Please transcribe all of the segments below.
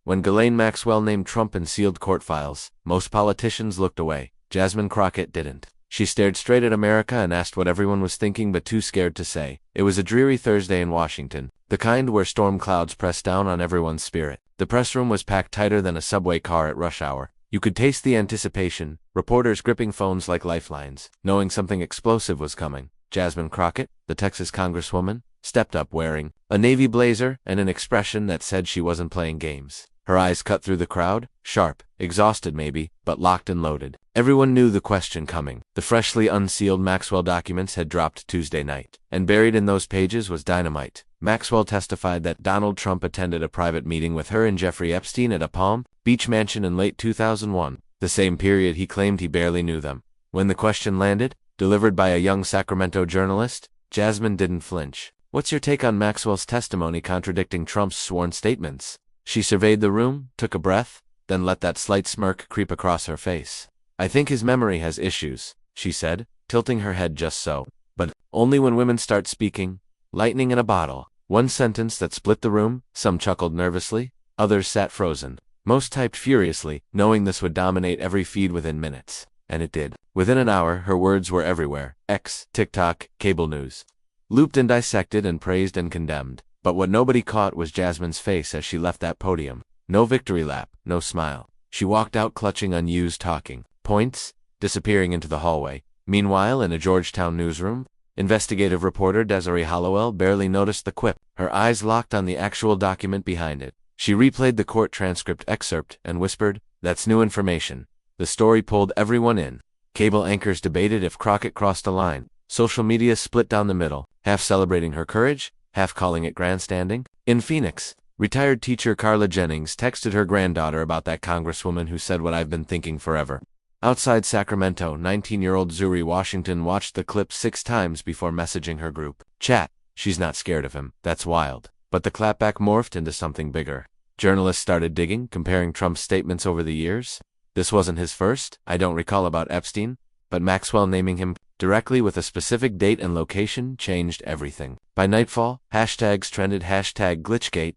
When Ghislaine Maxwell named Trump and sealed court files, most politicians looked away. Jasmine Crockett didn't. She stared straight at America and asked what everyone was thinking but too scared to say. It was a dreary Thursday in Washington, the kind where storm clouds pressed down on everyone's spirit. The press room was packed tighter than a subway car at rush hour. You could taste the anticipation, reporters gripping phones like lifelines, knowing something explosive was coming. Jasmine Crockett, the Texas Congresswoman, stepped up wearing a navy blazer and an expression that said she wasn't playing games. Her eyes cut through the crowd, sharp, exhausted maybe, but locked and loaded. Everyone knew the question coming. The freshly unsealed Maxwell documents had dropped Tuesday night, and buried in those pages was dynamite. Maxwell testified that Donald Trump attended a private meeting with her and Jeffrey Epstein at a Palm Beach mansion in late 2001, the same period he claimed he barely knew them. When the question landed, delivered by a young Sacramento journalist, Jasmine didn't flinch. "What's your take on Maxwell's testimony contradicting Trump's sworn statements?" She surveyed the room, took a breath, then let that slight smirk creep across her face. "I think his memory has issues," she said, tilting her head just so. "But only when women start speaking. Lightning in a bottle." One sentence that split the room. Some chuckled nervously, others sat frozen. Most typed furiously, knowing this would dominate every feed within minutes. And it did. Within an hour, her words were everywhere. X, TikTok, cable news. Looped and dissected and praised and condemned. But what nobody caught was Jasmine's face as she left that podium. No victory lap, no smile. She walked out clutching unused talking points, disappearing into the hallway. Meanwhile, in a Georgetown newsroom, investigative reporter Desiree Hollowell barely noticed the quip, her eyes locked on the actual document behind it. She replayed the court transcript excerpt and whispered, "That's new information." The story pulled everyone in. Cable anchors debated if Crockett crossed a line. Social media split down the middle, half celebrating her courage, half calling it grandstanding. In Phoenix, retired teacher Carla Jennings texted her granddaughter about that congresswoman who said what I've been thinking forever. Outside Sacramento, 19-year-old Zuri Washington watched the clip 6 times before messaging her group chat. She's not scared of him. That's wild. But the clapback morphed into something bigger. Journalists started digging, comparing Trump's statements over the years. This wasn't his first. I don't recall about Epstein, but Maxwell naming him directly with a specific date and location changed everything. By nightfall, hashtags trended #Glitchgate,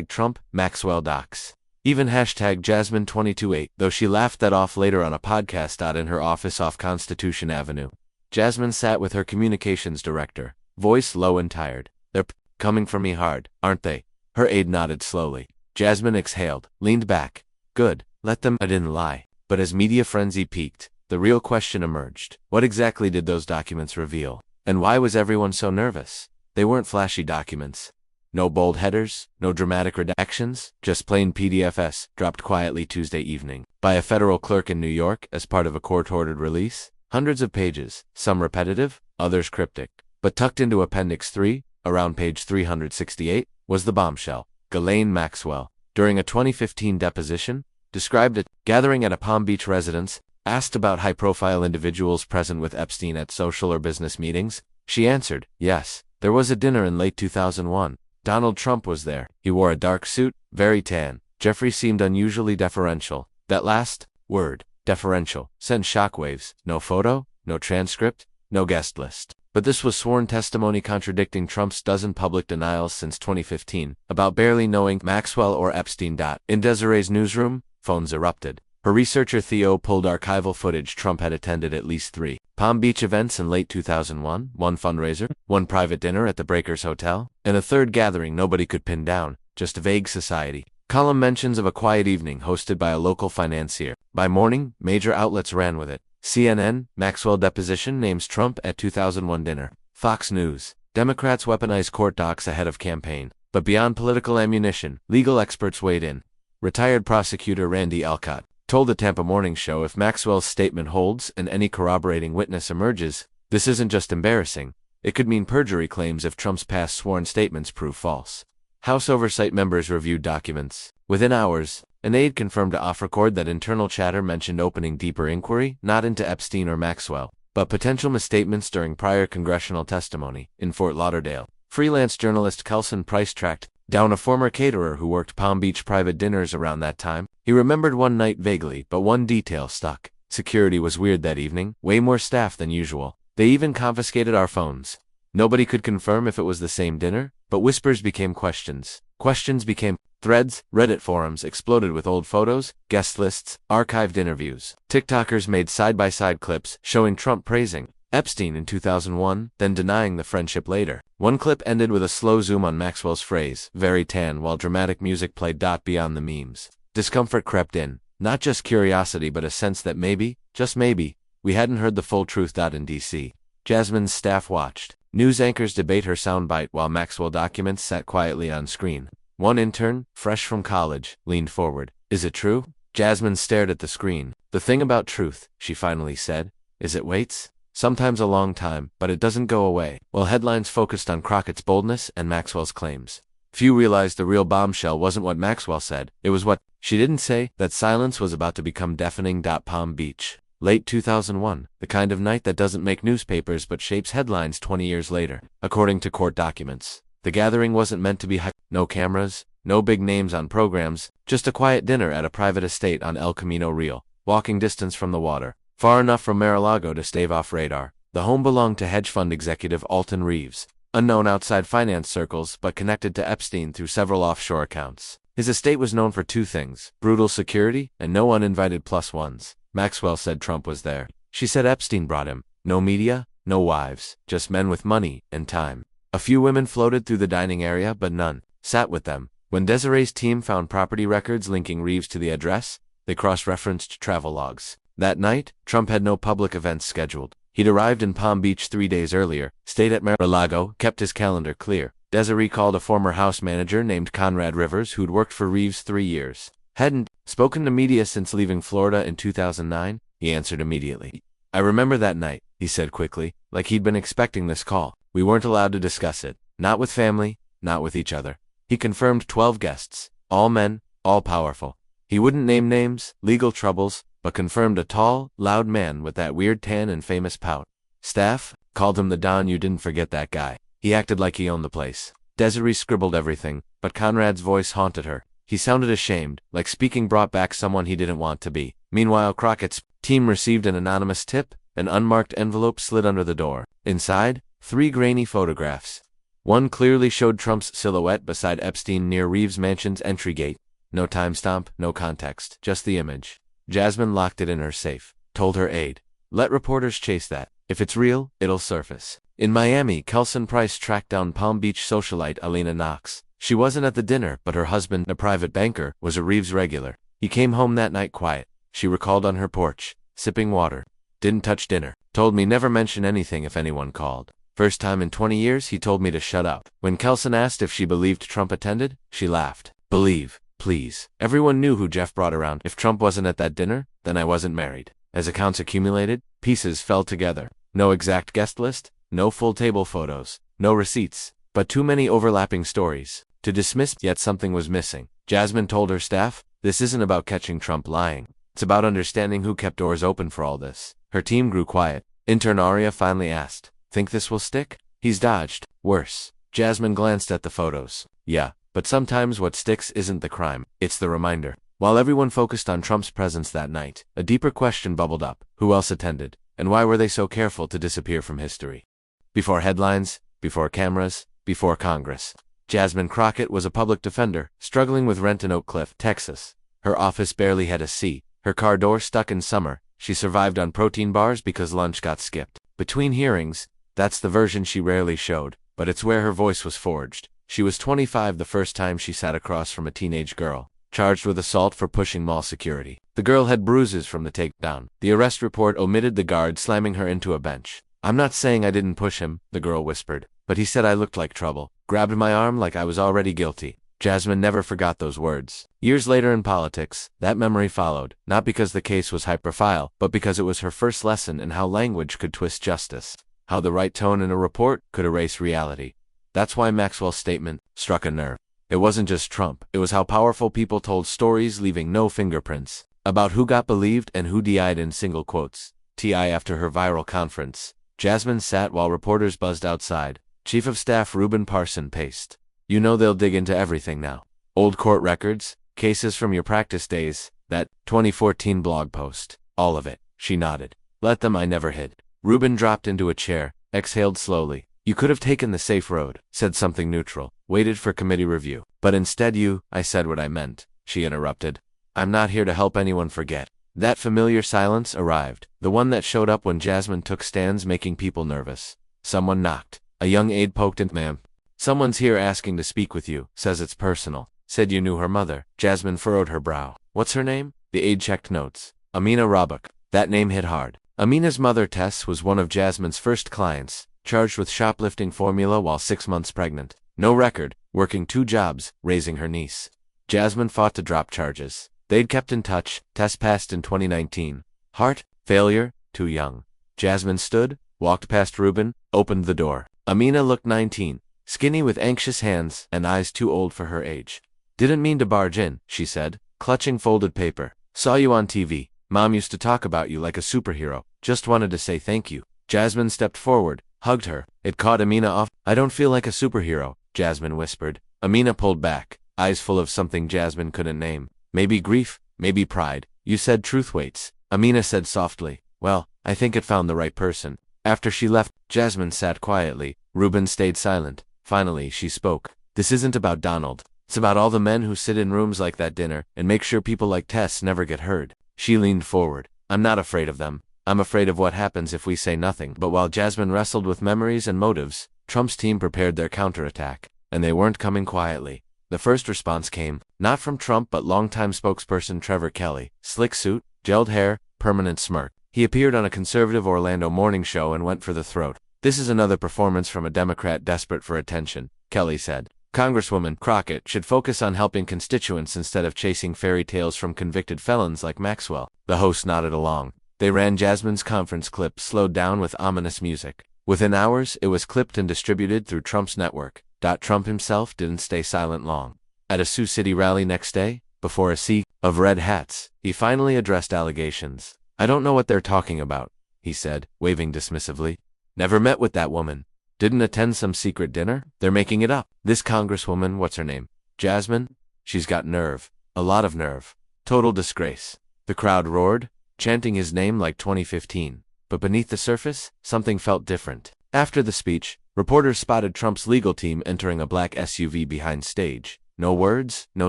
#Trump, Maxwell docs. Even #Jasmine228, though she laughed that off later on a podcast in her office off Constitution Avenue. Jasmine sat with her communications director, voice low and tired. "They're coming for me hard, aren't they?" Her aide nodded slowly. Jasmine exhaled, leaned back. "Good, let them." I didn't lie. But as media frenzy peaked, the real question emerged. What exactly did those documents reveal? And why was everyone so nervous? They weren't flashy documents. No bold headers, no dramatic redactions, just plain PDFs, dropped quietly Tuesday evening by a federal clerk in New York as part of a court-ordered release. Hundreds of pages, some repetitive, others cryptic. But tucked into Appendix 3, around page 368, was the bombshell. Ghislaine Maxwell, during a 2015 deposition, described a gathering at a Palm Beach residence. Asked about high-profile individuals present with Epstein at social or business meetings, she answered, "Yes, there was a dinner in late 2001. Donald Trump was there. He wore a dark suit, very tan. Jeffrey seemed unusually deferential." That last word, deferential, sent shockwaves. No photo, no transcript, no guest list. But this was sworn testimony contradicting Trump's dozen public denials since 2015 about barely knowing Maxwell or Epstein. In Desiree's newsroom, phones erupted. Her researcher Theo pulled archival footage. Trump had attended at least 3 Palm Beach events in late 2001, 1 fundraiser, 1 private dinner at the Breakers Hotel, and a 3rd gathering nobody could pin down, just a vague society. Column mentions of a quiet evening hosted by a local financier. By morning, major outlets ran with it. CNN, Maxwell deposition names Trump at 2001 dinner. Fox News, Democrats weaponize court docs ahead of campaign. But beyond political ammunition, legal experts weighed in. Retired prosecutor Randy Alcott told the Tampa Morning Show if Maxwell's statement holds and any corroborating witness emerges, this isn't just embarrassing, it could mean perjury claims if Trump's past sworn statements prove false. House oversight members reviewed documents. Within hours, an aide confirmed to off-record that internal chatter mentioned opening deeper inquiry, not into Epstein or Maxwell, but potential misstatements during prior congressional testimony. In Fort Lauderdale, freelance journalist Kelson Price tracked down a former caterer who worked Palm Beach private dinners around that time. He remembered one night vaguely, but one detail stuck. Security was weird that evening, way more staff than usual. They even confiscated our phones. Nobody could confirm if it was the same dinner, but whispers became questions. Questions became Threads, Reddit forums exploded with old photos, guest lists, archived interviews. TikTokers made side-by-side clips showing Trump praising Epstein in 2001, then denying the friendship later. One clip ended with a slow zoom on Maxwell's phrase, "very tan," while dramatic music played. Beyond the memes, discomfort crept in, not just curiosity but a sense that maybe, just maybe, we hadn't heard the full truth. In D.C., Jasmine's staff watched. News anchors debate her soundbite while Maxwell documents sat quietly on screen. One intern, fresh from college, leaned forward. "Is it true?" Jasmine stared at the screen. "The thing about truth," she finally said, "is it waits. Sometimes a long time, but it doesn't go away." While headlines focused on Crockett's boldness and Maxwell's claims, few realized the real bombshell wasn't what Maxwell said, it was what she didn't say. That silence was about to become deafening. Palm Beach, late 2001, the kind of night that doesn't make newspapers but shapes headlines 20 years later. According to court documents, the gathering wasn't meant to be no cameras, no big names on programs, just a quiet dinner at a private estate on El Camino Real, walking distance from the water, far enough from Mar-a-Lago to stave off radar. The home belonged to hedge fund executive Alton Reeves, unknown outside finance circles but connected to Epstein through several offshore accounts. His estate was known for two things: brutal security and no uninvited plus ones. Maxwell said Trump was there. She said Epstein brought him. No media, no wives, just men with money and time. A few women floated through the dining area, but none sat with them. When Desiree's team found property records linking Reeves to the address, they cross-referenced travel logs. That night, Trump had no public events scheduled. He'd arrived in Palm Beach 3 days earlier, stayed at Mar-a-Lago, kept his calendar clear. Desiree called a former house manager named Conrad Rivers who'd worked for Reeves 3 years. "Hadn't spoken to media since leaving Florida in 2009, he answered immediately. "I remember that night," he said quickly, like he'd been expecting this call. "We weren't allowed to discuss it. Not with family, not with each other." He confirmed 12 guests, all men, all powerful. He wouldn't name names, legal troubles, but confirmed a tall, loud man with that weird tan and famous pout. Staff called him the Don. "You didn't forget that guy. He acted like he owned the place." Desiree scribbled everything, but Conrad's voice haunted her. He sounded ashamed, like speaking brought back someone he didn't want to be. Meanwhile, Crockett's team received an anonymous tip. An unmarked envelope slid under the door. Inside, 3 grainy photographs. One clearly showed Trump's silhouette beside Epstein near Reeves' mansion's entry gate. No timestamp, no context, just the image. Jasmine locked it in her safe, told her aide, "Let reporters chase that. If it's real, it'll surface." In Miami, Kelson Price tracked down Palm Beach socialite Alina Knox. She wasn't at the dinner, but her husband, a private banker, was a Reeves regular. He came home that night quiet. She recalled, on her porch, sipping water. "Didn't touch dinner. Told me never mention anything if anyone called. First time in 20 years he told me to shut up." When Kelson asked if she believed Trump attended, she laughed. "Believe, please. Everyone knew who Jeff brought around. If Trump wasn't at that dinner, then I wasn't married." As accounts accumulated, pieces fell together. No exact guest list, no full table photos, no receipts, but too many overlapping stories to dismiss. Yet something was missing. Jasmine told her staff, "This isn't about catching Trump lying. It's about understanding who kept doors open for all this." Her team grew quiet. Intern Aria finally asked, "Think this will stick?" "He's dodged worse." Jasmine glanced at the photos. "Yeah, but sometimes what sticks isn't the crime, it's the reminder." While everyone focused on Trump's presence that night, a deeper question bubbled up. Who else attended? And why were they so careful to disappear from history? Before headlines, before cameras, before Congress, Jasmine Crockett was a public defender, struggling with rent in Oak Cliff, Texas. Her office barely had a seat, her car door stuck in summer. She survived on protein bars because lunch got skipped. Between hearings, that's the version she rarely showed, but it's where her voice was forged. She was 25 the first time she sat across from a teenage girl, charged with assault for pushing mall security. The girl had bruises from the takedown. The arrest report omitted the guard slamming her into a bench. "I'm not saying I didn't push him," the girl whispered, "but he said I looked like trouble. Grabbed my arm like I was already guilty." Jasmine never forgot those words. Years later in politics, that memory followed, not because the case was high-profile, but because it was her first lesson in how language could twist justice, how the right tone in a report could erase reality. That's why Maxwell's statement struck a nerve. It wasn't just Trump, it was how powerful people told stories leaving no fingerprints, about who got believed and who died in single quotes. After her viral conference, Jasmine sat while reporters buzzed outside. Chief of Staff Reuben Parson paced. "You know they'll dig into everything now. Old court records, cases from your practice days, that 2014 blog post, all of it." She nodded. "Let them, I never hid." Reuben dropped into a chair, exhaled slowly. You could have taken the safe road, said something neutral, waited for committee review. But instead I said what I meant, she interrupted. I'm not here to help anyone forget. That familiar silence arrived, the one that showed up when Jasmine took stands making people nervous. Someone knocked. A young aide poked in. Ma'am. Someone's here asking to speak with you, says it's personal. Said you knew her mother. Jasmine furrowed her brow. What's her name? The aide checked notes. Amina Rabak. That name hit hard. Amina's mother Tess was one of Jasmine's first clients, charged with shoplifting formula while 6 months pregnant. No record, working 2 jobs, raising her niece. Jasmine fought to drop charges. They'd kept in touch. Tess passed in 2019. Heart, failure, too young. Jasmine stood, walked past Ruben, opened the door. Amina looked 19, skinny with anxious hands and eyes too old for her age. Didn't mean to barge in, she said, clutching folded paper. Saw you on TV. Mom used to talk about you like a superhero. Just wanted to say thank you. Jasmine stepped forward, hugged her. It caught Amina off. I don't feel like a superhero, Jasmine whispered. Amina pulled back, eyes full of something Jasmine couldn't name. Maybe grief, maybe pride. You said truth waits. Amina said softly. Well, I think it found the right person. After she left, Jasmine sat quietly. Ruben stayed silent. Finally, she spoke. This isn't about Donald. It's about all the men who sit in rooms like that dinner and make sure people like Tess never get heard. She leaned forward. I'm not afraid of them. I'm afraid of what happens if we say nothing. But while Jasmine wrestled with memories and motives, Trump's team prepared their counterattack. And they weren't coming quietly. The first response came, not from Trump but longtime spokesperson Trevor Kelly. Slick suit, gelled hair, permanent smirk. He appeared on a conservative Orlando morning show and went for the throat. This is another performance from a Democrat desperate for attention, Kelly said. Congresswoman Crockett should focus on helping constituents instead of chasing fairy tales from convicted felons like Maxwell. The host nodded along. They ran Jasmine's conference clip slowed down with ominous music. Within hours, it was clipped and distributed through Trump's network. Trump himself didn't stay silent long. At a Sioux City rally next day, before a sea of red hats, he finally addressed allegations. I don't know what they're talking about, he said, waving dismissively. Never met with that woman. Didn't attend some secret dinner? They're making it up. This congresswoman, what's her name? Jasmine? She's got nerve. A lot of nerve. Total disgrace. The crowd roared, chanting his name like 2015. But beneath the surface, something felt different. After the speech, reporters spotted Trump's legal team entering a black SUV behind stage. No words, no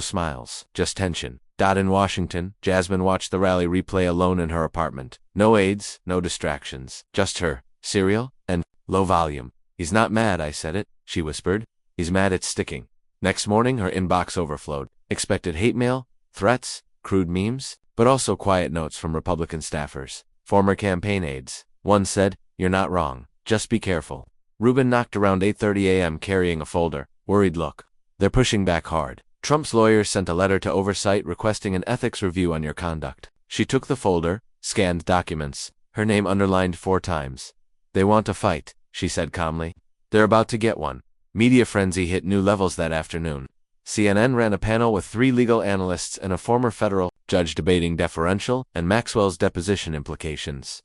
smiles, just tension. In Washington, Jasmine watched the rally replay alone in her apartment. No aides, no distractions. Just her, cereal, and low volume. He's not mad, I said it, she whispered. He's mad it's sticking. Next morning, her inbox overflowed. Expected hate mail, threats, crude memes, but also quiet notes from Republican staffers, former campaign aides. One said, "You're not wrong. Just be careful." Ruben knocked around 8:30 a.m. carrying a folder. Worried look. They're pushing back hard. Trump's lawyers sent a letter to oversight requesting an ethics review on your conduct. She took the folder, scanned documents, her name underlined 4 times. They want a fight, she said calmly. They're about to get one. Media frenzy hit new levels that afternoon. CNN ran a panel with 3 legal analysts and a former federal judge debating deferential and Maxwell's deposition implications.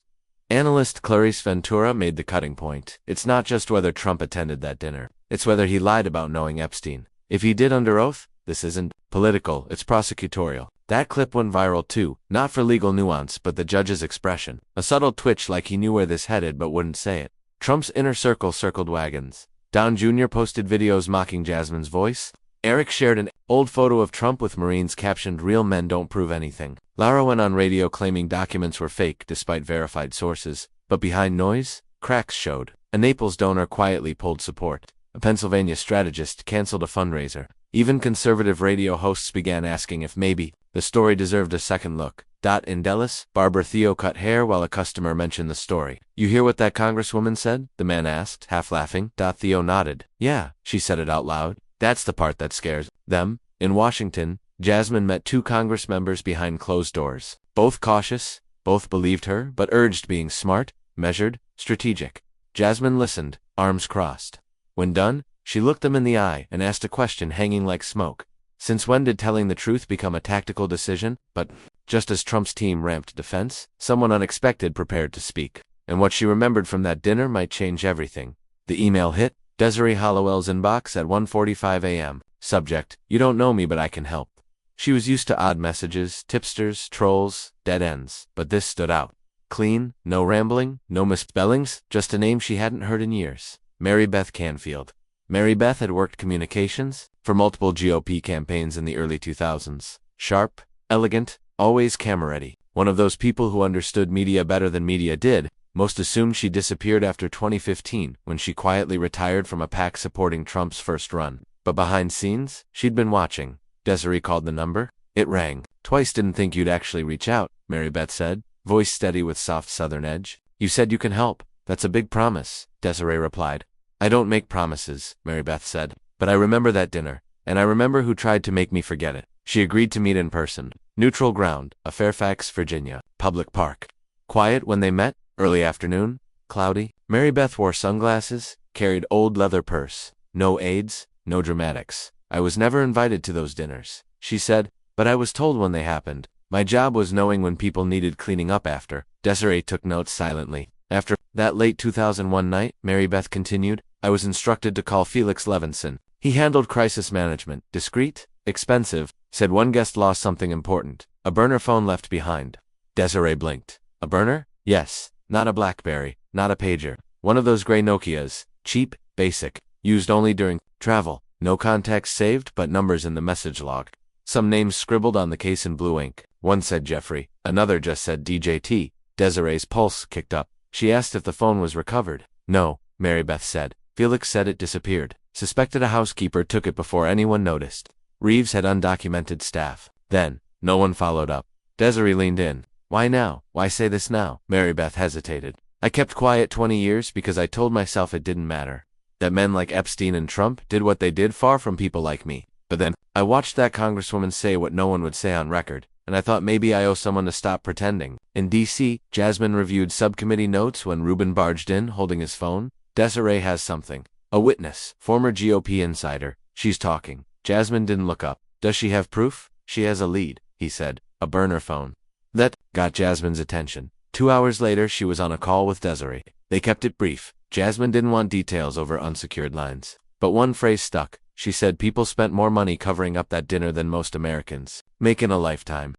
Analyst Clarice Ventura made the cutting point. It's not just whether Trump attended that dinner. It's whether he lied about knowing Epstein. If he did under oath, this isn't political, it's prosecutorial. That clip went viral too, not for legal nuance but the judge's expression. A subtle twitch like he knew where this headed but wouldn't say it. Trump's inner circle circled wagons. Don Jr. posted videos mocking Jasmine's voice. Eric shared an old photo of Trump with Marines captioned "Real men don't prove anything." Lara went on radio claiming documents were fake despite verified sources. But behind noise, cracks showed. A Naples donor quietly pulled support. A Pennsylvania strategist canceled a fundraiser. Even conservative radio hosts began asking if maybe the story deserved a second look. In Dallas, barber Theo cut hair while a customer mentioned the story. "You hear what that congresswoman said?" the man asked, half laughing. Theo nodded. "Yeah," she said it out loud. "That's the part that scares them." In Washington, Jasmine met 2 Congress members behind closed doors. Both cautious, both believed her, but urged being smart, measured, strategic. Jasmine listened, arms crossed. When done, she looked them in the eye and asked a question hanging like smoke. Since when did telling the truth become a tactical decision? But just as Trump's team ramped defense, someone unexpected prepared to speak. And what she remembered from that dinner might change everything. The email hit Desiree Hollowell's inbox at 1:45 a.m. Subject, "You don't know me but I can help." She was used to odd messages, tipsters, trolls, dead ends, but this stood out. Clean, no rambling, no misspellings, just a name she hadn't heard in years. Mary Beth Canfield. Mary Beth had worked communications for multiple GOP campaigns in the early 2000s. Sharp, elegant, always camera-ready. One of those people who understood media better than media did. Most assumed she disappeared after 2015 when she quietly retired from a PAC supporting Trump's first run. But behind scenes, she'd been watching. Desiree called the number. It rang. Twice. Didn't think you'd actually reach out, Mary Beth said, voice steady with soft southern edge. You said you can help. That's a big promise, Desiree replied. I don't make promises, Mary Beth said. But I remember that dinner, and I remember who tried to make me forget it. She agreed to meet in person. Neutral ground, a Fairfax, Virginia, public park. Quiet when they met, early afternoon, cloudy. Mary Beth wore sunglasses, carried old leather purse. No aides, no dramatics. I was never invited to those dinners, she said, but I was told when they happened. My job was knowing when people needed cleaning up after. Desiree took notes silently. After that late 2001 night, Mary Beth continued, I was instructed to call Felix Levinson. He handled crisis management. Discreet, expensive, said one guest lost something important. A burner phone left behind. Desiree blinked. A burner? Yes. Not a BlackBerry, not a pager. One of those gray Nokias. Cheap, basic, used only during travel. No contacts saved but numbers in the message log. Some names scribbled on the case in blue ink. One said Jeffrey, another just said DJT. Desiree's pulse kicked up. She asked if the phone was recovered. No, Mary Beth said. Felix said it disappeared. Suspected a housekeeper took it before anyone noticed. Reeves had undocumented staff. Then, no one followed up. Desiree leaned in. Why now? Why say this now? Mary Beth hesitated. I kept quiet 20 years because I told myself it didn't matter. That men like Epstein and Trump did what they did far from people like me. But then, I watched that congresswoman say what no one would say on record, and I thought maybe I owe someone to stop pretending. In D.C., Jasmine reviewed subcommittee notes when Rubin barged in holding his phone. Desiree has something. A witness, former GOP insider. She's talking. Jasmine didn't look up. Does she have proof? She has a lead, he said. A burner phone. That got Jasmine's attention. 2 hours later, she was on a call with Desiree. They kept it brief. Jasmine didn't want details over unsecured lines. But one phrase stuck. She said people spent more money covering up that dinner than most Americans make in a lifetime.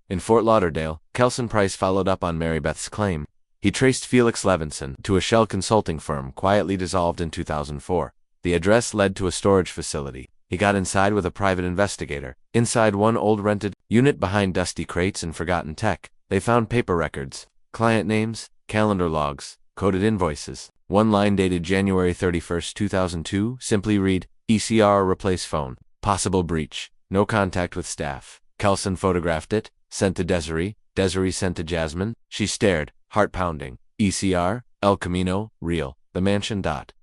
In Fort Lauderdale, Kelson Price followed up on Mary Beth's claim. He traced Felix Levinson to a shell consulting firm quietly dissolved in 2004. The address led to a storage facility. He got inside with a private investigator. Inside one old rented unit behind dusty crates and forgotten tech, they found paper records, client names, calendar logs, coded invoices. One line dated January 31, 2002, simply read, ECR replace phone. Possible breach. No contact with staff. Kelson photographed it, sent to Desiree. Desiree sent to Jasmine. She stared, heart pounding. ECR, El Camino, real. The mansion.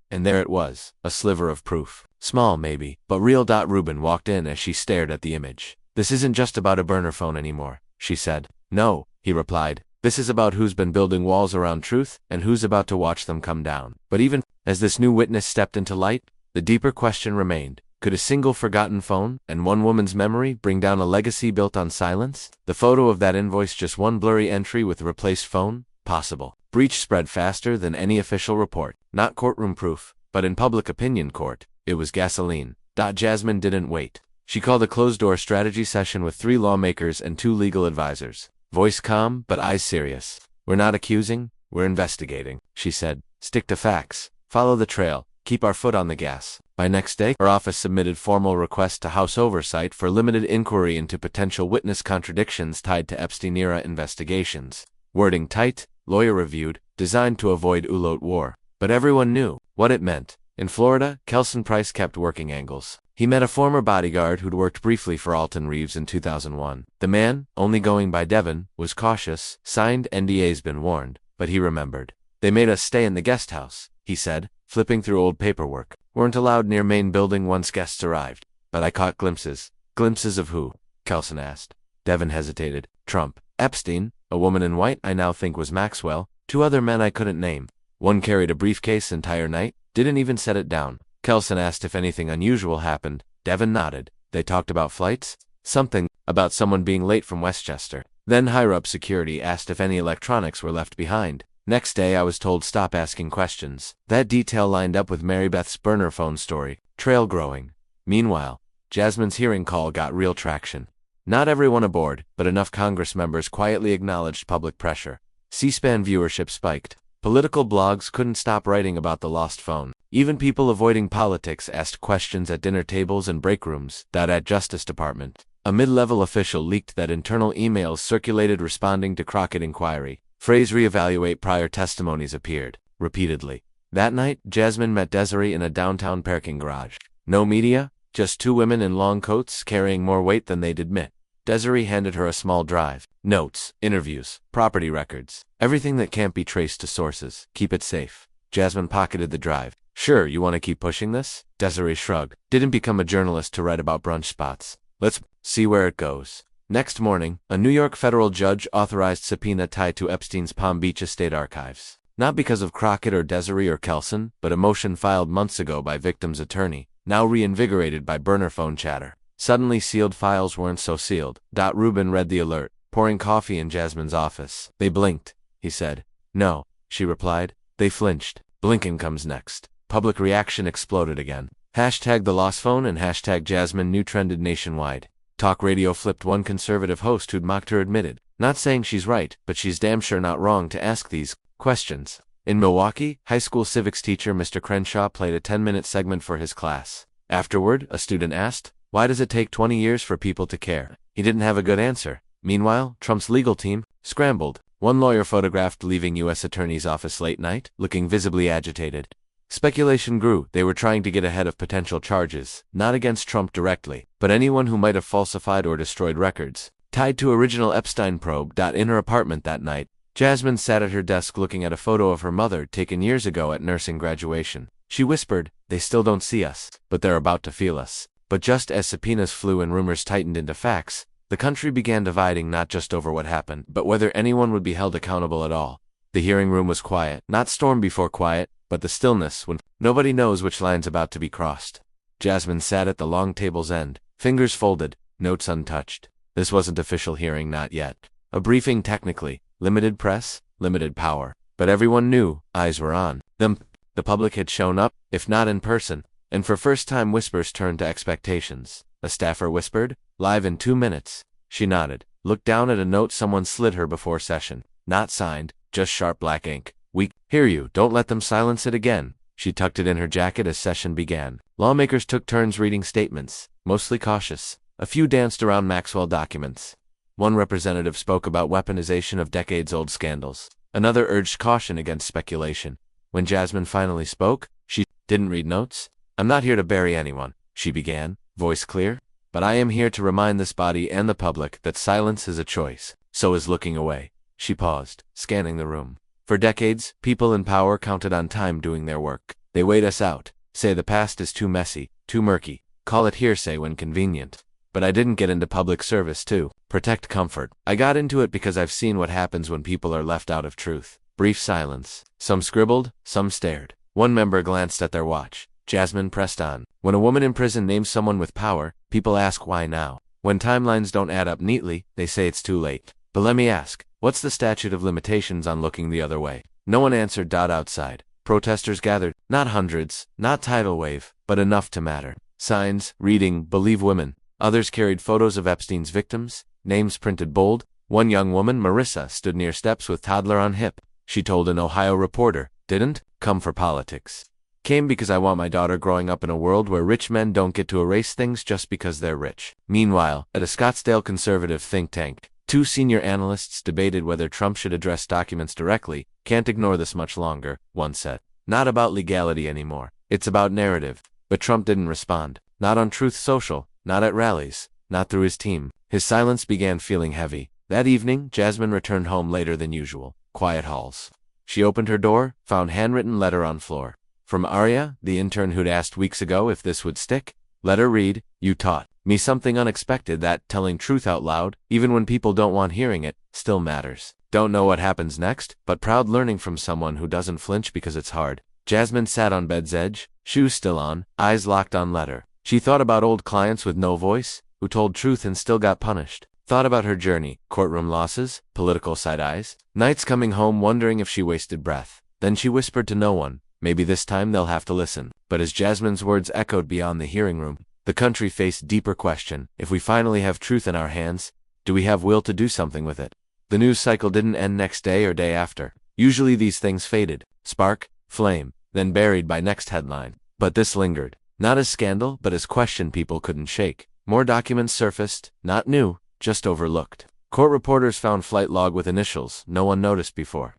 And there it was, a sliver of proof. Small maybe, but real. Rubin walked in as she stared at the image. This isn't just about a burner phone anymore, she said. No, he replied. This is about who's been building walls around truth and who's about to watch them come down. But even as this new witness stepped into light, the deeper question remained. Could a single forgotten phone and one woman's memory bring down a legacy built on silence? The photo of that invoice, just one blurry entry with replaced phone? Possible. Breach spread faster than any official report. Not courtroom proof, but in public opinion court, it was gasoline. Jasmine didn't wait. She called a closed-door strategy session with 3 lawmakers and 2 legal advisors. Voice calm, but eyes serious. We're not accusing, we're investigating, she said. Stick to facts. Follow the trail. Keep our foot on the gas. By next day, her office submitted formal requests to House Oversight for limited inquiry into potential witness contradictions tied to Epstein-era investigations. Wording tight, lawyer reviewed, designed to avoid Ulot war. But everyone knew what it meant. In Florida, Kelson Price kept working angles. He met a former bodyguard who'd worked briefly for Alton Reeves in 2001. The man, only going by Devin, was cautious, signed NDA's been warned, but he remembered. They made us stay in the guest house, he said, flipping through old paperwork. Weren't allowed near main building once guests arrived. But I caught glimpses. Glimpses of who? Kelson asked. Devin hesitated. Trump. Epstein, a woman in white I now think was Maxwell, 2 other men I couldn't name. One carried a briefcase entire night, didn't even set it down. Kelson asked if anything unusual happened. Devin nodded. They talked about flights? Something about someone being late from Westchester. Then higher-up security asked if any electronics were left behind. Next day I was told stop asking questions. That detail lined up with Mary Beth's burner phone story. Trail growing. Meanwhile, Jasmine's hearing call got real traction. Not everyone aboard, but enough Congress members quietly acknowledged public pressure. C-SPAN viewership spiked. Political blogs couldn't stop writing about the lost phone. Even people avoiding politics asked questions at dinner tables and break rooms. At Justice Department, a mid-level official leaked that internal emails circulated responding to Crockett inquiry. Phrase reevaluate prior testimonies appeared repeatedly. That night, Jasmine met Desiree in a downtown parking garage. No media, just two women in long coats carrying more weight than they'd admit. Desiree handed her a small drive. Notes, interviews, property records, everything that can't be traced to sources. Keep it safe. Jasmine pocketed the drive. Sure, you want to keep pushing this? Desiree shrugged. Didn't become a journalist to write about brunch spots. Let's see where it goes. Next morning, a New York federal judge authorized subpoena tied to Epstein's Palm Beach estate archives. Not because of Crockett or Desiree or Kelson, but a motion filed months ago by victim's attorney, now reinvigorated by burner phone chatter. Suddenly sealed files weren't so sealed. Rubin read the alert, pouring coffee in Jasmine's office. They blinked, he said. No, she replied. They flinched. Blinking comes next. Public reaction exploded again. Hashtag the lost phone and hashtag Jasmine new trended nationwide. Talk radio flipped. One conservative host who'd mocked her admitted, not saying she's right, but she's damn sure not wrong to ask these questions. In Milwaukee, high school civics teacher Mr. Crenshaw played a 10-minute segment for his class. Afterward, a student asked, why does it take 20 years for people to care? He didn't have a good answer. Meanwhile, Trump's legal team scrambled. One lawyer photographed leaving U.S. Attorney's office late night, looking visibly agitated. Speculation grew. They were trying to get ahead of potential charges, not against Trump directly, but anyone who might have falsified or destroyed records tied to original Epstein probe. In her apartment that night, Jasmine sat at her desk looking at a photo of her mother taken years ago at nursing graduation. She whispered, they still don't see us, but they're about to feel us. But just as subpoenas flew and rumors tightened into facts, the country began dividing not just over what happened, but whether anyone would be held accountable at all. The hearing room was quiet, not storm before quiet, but the stillness when nobody knows which line's about to be crossed. Jasmine sat at the long table's end, fingers folded, notes untouched. This wasn't official hearing, not yet. A briefing technically, limited press, limited power. But everyone knew, eyes were on them. The public had shown up, if not in person, and for first time whispers turned to expectations. A staffer whispered, live in 2 minutes. She nodded, looked down at a note someone slid her before session. Not signed, just sharp black ink. We hear you, don't let them silence it again. She tucked it in her jacket as session began. Lawmakers took turns reading statements, mostly cautious. A few danced around Maxwell documents. One representative spoke about weaponization of decades-old scandals. Another urged caution against speculation. When Jasmine finally spoke, she didn't read notes. I'm not here to bury anyone, she began, voice clear. But I am here to remind this body and the public that silence is a choice. So is looking away. She paused, scanning the room. For decades, people in power counted on time doing their work. They wait us out, say the past is too messy, too murky, call it hearsay when convenient. But I didn't get into public service to protect comfort. I got into it because I've seen what happens when people are left out of truth. Brief silence. Some scribbled, some stared. One member glanced at their watch. Jasmine pressed on. When a woman in prison names someone with power, people ask why now. When timelines don't add up neatly, they say it's too late. But let me ask, what's the statute of limitations on looking the other way? No one answered. Outside, protesters gathered, not hundreds, not tidal wave, but enough to matter. Signs, reading, believe women. Others carried photos of Epstein's victims, names printed bold. One young woman, Marissa, stood near steps with toddler on hip. She told an Ohio reporter, didn't come for politics. Came because I want my daughter growing up in a world where rich men don't get to erase things just because they're rich. Meanwhile, at a Scottsdale conservative think tank, two senior analysts debated whether Trump should address documents directly. Can't ignore this much longer, one said. Not about legality anymore. It's about narrative. But Trump didn't respond. Not on Truth Social, not at rallies, not through his team. His silence began feeling heavy. That evening, Jasmine returned home later than usual. Quiet halls. She opened her door, found handwritten letter on floor. From Arya, the intern who'd asked weeks ago if this would stick. Letter read, you taught me something unexpected, that telling truth out loud, even when people don't want hearing it, still matters. Don't know what happens next, but proud learning from someone who doesn't flinch because it's hard. Jasmine sat on bed's edge, shoes still on, eyes locked on letter. She thought about old clients with no voice, who told truth and still got punished. Thought about her journey, courtroom losses, political side-eyes, nights coming home wondering if she wasted breath. Then she whispered to no one, maybe this time they'll have to listen. But as Jasmine's words echoed beyond the hearing room, the country faced deeper question. If we finally have truth in our hands, do we have will to do something with it? The news cycle didn't end next day or day after. Usually these things faded. Spark, flame, then buried by next headline. But this lingered. Not as scandal, but as question people couldn't shake. More documents surfaced, not new, just overlooked. Court reporters found flight log with initials no one noticed before.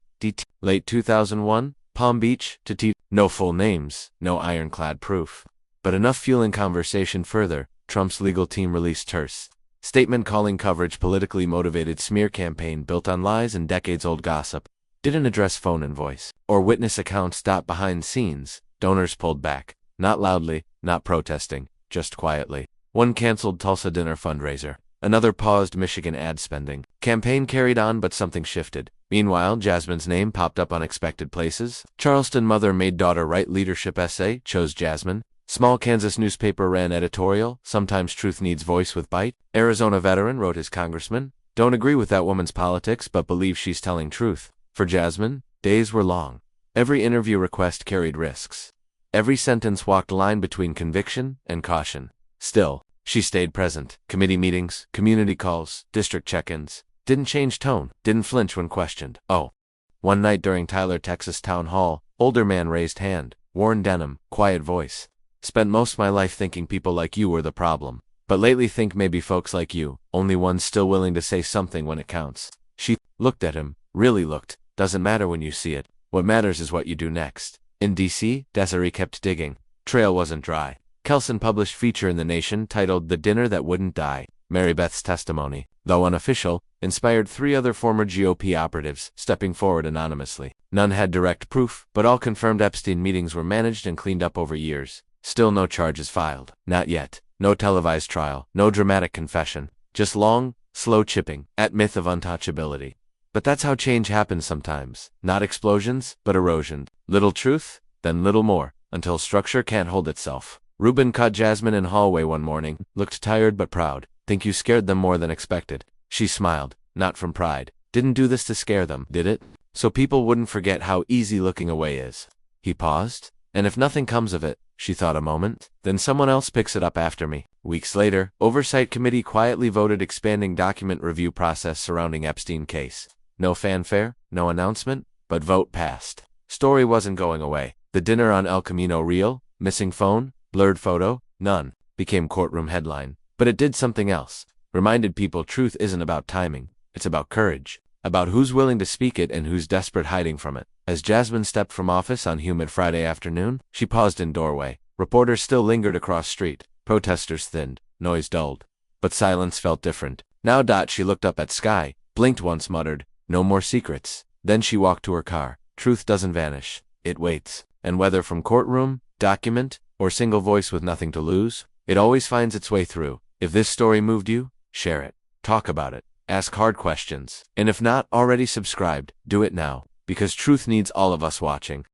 Late 2001, Palm Beach, to no full names, no ironclad proof. But enough fueling conversation further. Trump's legal team released terse statement calling coverage politically motivated smear campaign built on lies and decades-old gossip. Didn't address phone and voice or witness accounts. Behind scenes, donors pulled back. Not loudly, not protesting, just quietly. One canceled Tulsa dinner fundraiser. Another paused Michigan ad spending. Campaign carried on, but something shifted. Meanwhile, Jasmine's name popped up unexpected places. Charleston mother made daughter write leadership essay, chose Jasmine. Small Kansas newspaper ran editorial, sometimes truth needs voice with bite. Arizona veteran wrote his congressman, don't agree with that woman's politics but believe she's telling truth. For Jasmine, days were long. Every interview request carried risks. Every sentence walked a line between conviction and caution. Still, she stayed present. Committee meetings, community calls, district check-ins. Didn't change tone, didn't flinch when questioned. Oh. One night during Tyler, Texas town hall, older man raised hand, worn denim, quiet voice. Spent most my life thinking people like you were the problem. But lately think maybe folks like you, only ones still willing to say something when it counts. She looked at him, really looked. Doesn't matter when you see it. What matters is what you do next. In D.C., Desiree kept digging. Trail wasn't dry. Kelson published feature in The Nation titled The Dinner That Wouldn't Die. Mary Beth's testimony, though unofficial, inspired 3 other former GOP operatives, stepping forward anonymously. None had direct proof, but all confirmed Epstein meetings were managed and cleaned up over years. Still no charges filed. Not yet. No televised trial. No dramatic confession. Just long, slow chipping at myth of untouchability. But that's how change happens sometimes. Not explosions, but erosion. Little truth, then little more, until structure can't hold itself. Ruben caught Jasmine in hallway one morning, looked tired but proud. Think you scared them more than expected. She smiled, not from pride. Didn't do this to scare them, did it? So people wouldn't forget how easy looking away is. He paused. And if nothing comes of it, she thought a moment, then someone else picks it up after me. Weeks later, Oversight Committee quietly voted expanding document review process surrounding Epstein case. No fanfare, no announcement, but vote passed. Story wasn't going away. The dinner on El Camino real, missing phone, blurred photo, none, became courtroom headline. But it did something else. Reminded people truth isn't about timing, it's about courage. About who's willing to speak it and who's desperate hiding from it. As Jasmine stepped from office on humid Friday afternoon, she paused in doorway. Reporters still lingered across street. Protesters thinned. Noise dulled. But silence felt different. Now she looked up at sky, blinked once, muttered, no more secrets. Then she walked to her car. Truth doesn't vanish. It waits. And whether from courtroom, document, or single voice with nothing to lose, it always finds its way through. If this story moved you, share it. Talk about it. Ask hard questions. And if not already subscribed, do it now. Because truth needs all of us watching.